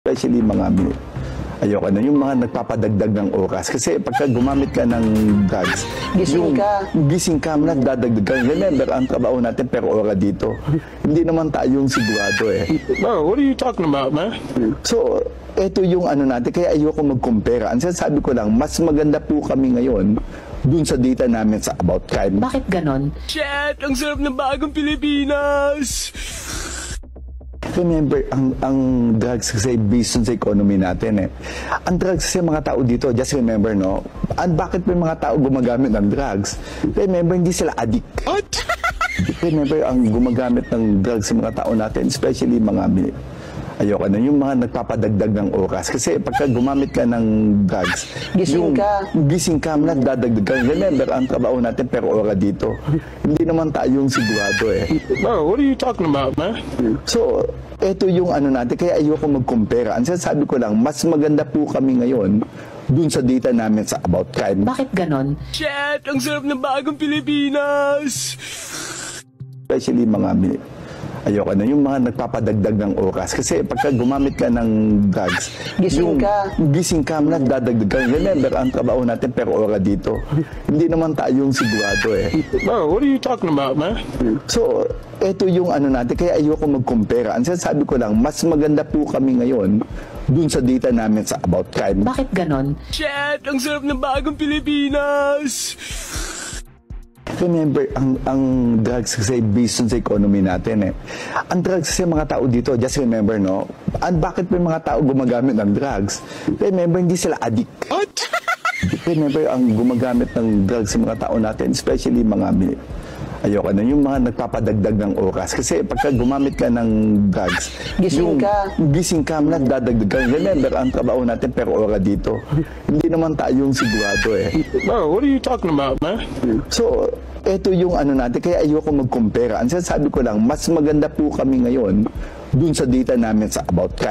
Especially ayoko na, yung mga nagpapadagdag ng oras. Kasi pagka gumamit ka ng drugs, gising ka, nagdadagdag ka. Remember, ang trabaho natin per ora dito. Hindi naman tayo yung sigurado eh. Bro, what are you talking about, man? So, eto yung ano natin, kaya ayoko mag-compare. Ang sinasabi ko lang, mas maganda po kami ngayon dun sa data namin sa about crime. Bakit ganon? Shit! Ang sarap ng bagong Pilipinas! Remember, ang drugs kasi based on sa economy natin eh. Ang drugs kasi mga tao dito, just remember, no? Bakit may mga tao gumagamit ng drugs? Remember, hindi sila addict. What? Remember, ang gumagamit ng drugs sa mga tao natin, especially ayoko na, yung mga nagpapadagdag ng oras. Kasi pagka gumamit ka ng drugs, gising ka, nagdadagdag ka. Remember, ang trabaho natin per ora dito. Hindi naman tayo yung sigurado eh. Bro, what are you talking about, man? So, eto yung ano natin, kaya ayoko mag-compare. Ang sinasabi ko lang, mas maganda po kami ngayon dun sa data namin sa about crime. Bakit ganon? Shit! Ang sarap ng bagong Pilipinas! Especially ayoko na, yung mga nagpapadagdag ng oras. Kasi pagka gumamit ka ng drugs, gising ka, nagdadagdag ka. Remember, ang trabaho natin per ora dito. Hindi naman tayo yung sigurado eh. Bro, what are you talking about, man? So, eto yung ano natin, kaya ayoko mag-compare. Ang sinasabi ko lang, mas maganda po kami ngayon dun sa data namin sa about crime. Bakit ganon? Shit! Ang sarap ng bagong Pilipinas! Remember, ang drugs kasi based on sa economy natin eh. Ang drugs kasi mga tao dito, just remember, no? Bakit may mga tao gumagamit ng drugs? Remember, hindi sila addict. What? Remember, ang gumagamit ng drugs sa mga tao natin, especially ayoko na, yung mga nagpapadagdag ng oras. Kasi pagka gumamit ka ng drugs, gising ka, nagdadagdag ka. Remember, ang trabaho natin per ora dito. Hindi naman tayo yung sigurado eh. Bro, what are you talking about, man? So, eto yung ano natin, kaya ayoko mag-compare. Ang sinasabi ko lang, mas maganda po kami ngayon dun sa data namin sa about crime.